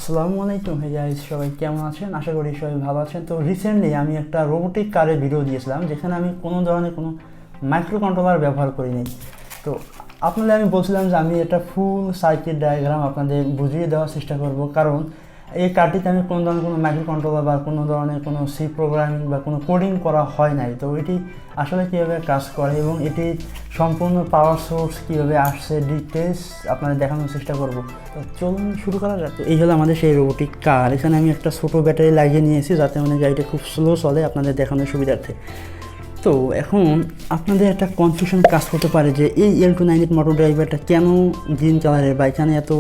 আসসালামু আলাইকুম। Hey guys, সবাই কেমন আছেন? আশা করি সবাই ভালো আছেন। তো রিসেন্টলি আমি একটা রোবোটিক কারের ভিডিও দিয়েছিলাম যেখানে আমি কোনো ধরনের কোনো মাইক্রো কন্ট্রোলার ব্যবহার করিনি। তো আপনাদের আমি বলছিলাম যে আমি একটা ফুল সার্কিট ডায়াগ্রাম আপনাদের বুঝিয়ে দেওয়ার চেষ্টা করব, কারণ এই কারটিতে আমি কোনো ধরনের কোনো মাইক্রো কন্ট্রোলার বা কোনো ধরনের কোনো সি প্রোগ্রামিং বা কোনো কোডিং করা হয় নাই। তো এটি আসলে কীভাবে কাজ করে এবং এটি সম্পূর্ণ পাওয়ার সোর্স কীভাবে আসছে ডিটেলস আপনাদের দেখানোর চেষ্টা করব। তো চলুন শুরু করা যাক। তো এই হলো আমাদের সেই রোবোটিক কার। এখানে আমি একটা ছোটো ব্যাটারি লাগিয়ে নিয়েছি যাতে মানে গাড়িটা খুব স্লো চলে আপনাদের দেখানোর সুবিধার্থে। তো এখন আপনাদের একটা কনফিউশন কাজ করতে পারে যে এই L298 মোটর ড্রাইভারটা কেন গ্রিন কালারের বা এখানে এত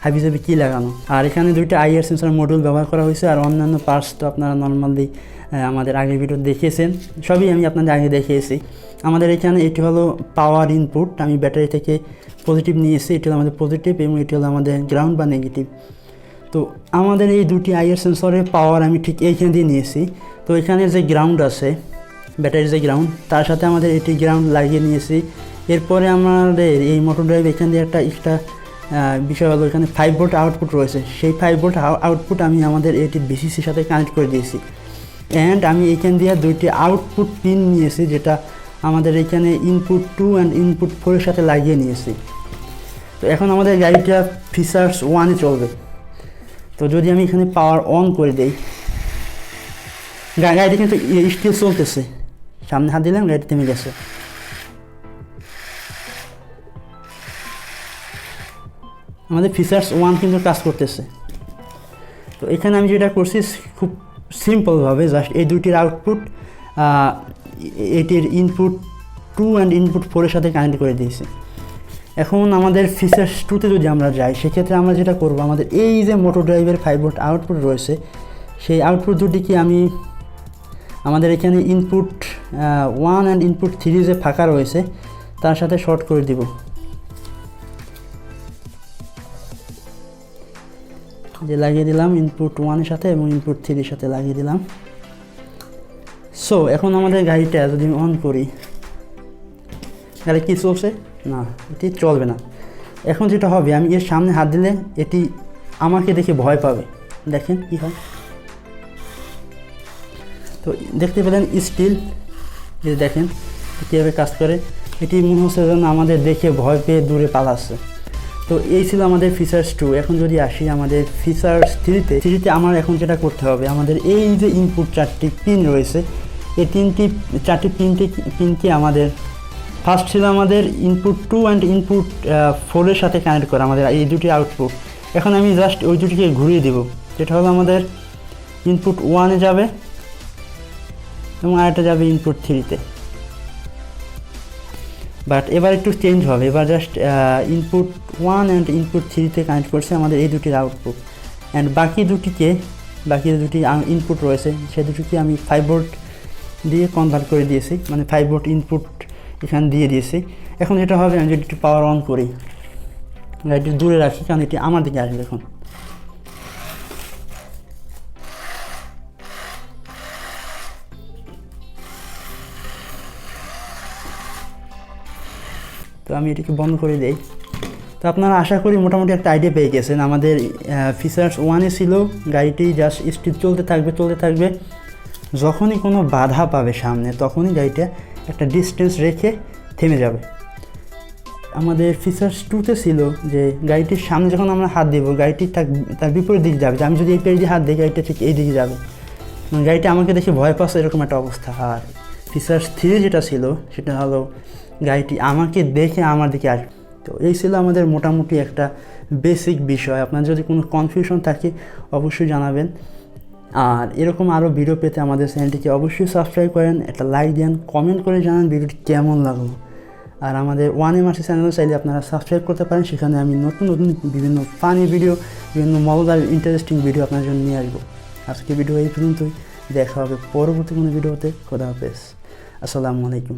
হাবিজাবি কী লাগানো, আর এখানে দুইটা আইআর সেন্সর মডিউল ব্যবহার করা হয়েছে, আর অন্যান্য পার্টস তো আপনারা নর্মালি আমাদের আগের ভিডিও দেখিয়েছেন, সবই আমি আপনাদের আগে দেখিয়েছি। আমাদের এখানে এটি হলো পাওয়ার ইনপুট, আমি ব্যাটারি থেকে পজিটিভ নিয়েছি, এটি হলো আমাদের পজিটিভ এবং এটি হলো আমাদের গ্রাউন্ড বা নেগেটিভ। তো আমাদের এই দুটি আইআর সেন্সরের পাওয়ার আমি ঠিক এইখানে দিয়ে নিয়েছি। তো এখানে যে গ্রাউন্ড আছে, ব্যাটারির যে গ্রাউন্ড, তার সাথে আমাদের এটি গ্রাউন্ড লাগিয়ে নিয়েছি। এরপরে আমাদের এই মোটর ড্রাইভ এখান দিয়ে একটা বিষয় হলো এখানে 5 ভোল্ট আউটপুট রয়েছে। সেই 5 ভোল্ট আউটপুট আমি আমাদের এটির বিসিসির সাথে কানেক্ট করে দিয়েছি। অ্যান্ড আমি এখান দিয়ে দুইটি আউটপুট পিন নিয়েছি যেটা আমাদের এখানে ইনপুট 2 অ্যান্ড ইনপুট 4 এর সাথে লাগিয়ে নিয়েছি। তো এখন আমাদের গাড়িটা ফিচার্স 1-এ চলবে। তো যদি আমি এখানে পাওয়ার অন করে দিই, গাড়িটা কিন্তু স্টিল চলতেছে, সামনে হাত দিলাম গাড়িটা থেমে গেছে। আমাদের ফিচার্স 1 কিন্তু কাজ করতেছে। তো এখানে আমি যেটা করছি খুব সিম্পলভাবে জাস্ট এই দুইটির আউটপুট এটির ইনপুট 2 অ্যান্ড ইনপুট 4 এর সাথে কানেক্ট করে দিয়েছি। এখন আমাদের ফিচার্স 2-তে যদি আমরা যাই, সেক্ষেত্রে আমরা যেটা করব, আমাদের এই যে মোটর ড্রাইভের 5 ভোল্ট আউটপুট রয়েছে, সেই আউটপুট দুটিকে আমি আমাদের এখানে ইনপুট 1 অ্যান্ড ইনপুট 3 যে ফাঁকা রয়েছে তার সাথে শর্ট করে দিব। যে লাগিয়ে দিলাম ইনপুট 1 এর সাথে এবং ইনপুট 3 এর সাথে লাগিয়ে দিলাম। সো এখন আমাদের গাড়িটা যদি অন করি, গাড়ি কি চলছে না, এটি চলবে না। এখন যেটা হবে, আমি এর সামনে হাত দিলে এটি আমাকে দেখে ভয় পাবে। দেখেন কি হয়। তো দেখতে পেলেন স্টিল, যে দেখেন কীভাবে কাজ করে। এটি মনে হচ্ছে যেন আমাদের দেখে ভয় পেয়ে দূরে পালাচ্ছে। তো এই ছিল আমাদের ফিচার্স 2। এখন যদি আসি আমাদের ফিচার্স 3-তে আমার এখন যেটা করতে হবে, আমাদের এই যে ইনপুট 4টি পিন রয়েছে, এই 4টি পিনকে আমাদের ফার্স্ট ছিল আমাদের ইনপুট 2 অ্যান্ড ইনপুট 4 এর সাথে কানেক্ট করা আমাদের এই দুটি আউটপুট। এখন আমি জাস্ট ওই দুটিকে ঘুরিয়ে দেব, যেটা হলো আমাদের ইনপুট 1-এ যাবে এবং আরেকটা যাবে ইনপুট 3-তে। বাট এবার একটু চেঞ্জ হবে, এবার জাস্ট ইনপুট 1 অ্যান্ড ইনপুট 3-তে কানেক্ট করছে আমাদের এই দুটির আউটপুট। অ্যান্ড বাকি দুটি ইনপুট রয়েছে, সে দুটিকে আমি 5 ভোল্ট দিয়ে কনভার্ট করে দিয়েছি, মানে 5 ভোল্ট ইনপুট এখানে দিয়ে দিয়েছি। এখন যেটা হবে, আমি যদি একটু পাওয়ার অন করি, গাড়িটি দূরে রাখি কারণ এটি আমার দিকে আসবে এখন। তো আমি এটিকে বন্ধ করে দিই। তো আপনারা আশা করি মোটামুটি একটা আইডিয়া পেয়ে গেছেন। আমাদের ফিচার্স 1-এ ছিল গাড়িটি জাস্ট স্টিল চলতে থাকবে, যখনই কোনো বাধা পাবে সামনে তখনই গাড়িটা একটা ডিস্টেন্স রেখে থেমে যাবে। আমাদের ফিচার্স 2-তে ছিল যে গাড়িটির সামনে যখন আমরা হাত দেবো, গাড়িটি তার বিপরীত দিকে যাবে। আমি যদি এই পেয়ে হাত দিই, গাড়িটা ঠিক এই দিকে যাবে, মানে গাড়িটা আমাকে দেখে ভয় পাচ্ছে এরকম একটা অবস্থা। আর ফিচার্স 3 যেটা ছিল সেটা হলো গাড়িটি আমাকে দেখে আমার দিকে আসবে। তো এই ছিল আমাদের মোটামুটি একটা বেসিক বিষয়। আপনার যদি কোনো কনফিউশন থাকে অবশ্যই জানাবেন। আর এরকম আরও ভিডিও পেতে আমাদের চ্যানেলটিকে অবশ্যই সাবস্ক্রাইব করেন, একটা লাইক দেন, কমেন্ট করে জানান ভিডিওটি কেমন লাগলো। আর আমাদের 1M চ্যানেল চাইলে আপনারা সাবস্ক্রাইব করতে পারেন, সেখানে আমি নতুন বিভিন্ন ফানি ভিডিও, বিভিন্ন মজাদার ইন্টারেস্টিং ভিডিও আপনার জন্য নিয়ে আসবো। আজকে ভিডিও এই পর্যন্তই, দেখা হবে পরবর্তী কোনো ভিডিওতে। খোদা হাফেজ, আসসালামু আলাইকুম।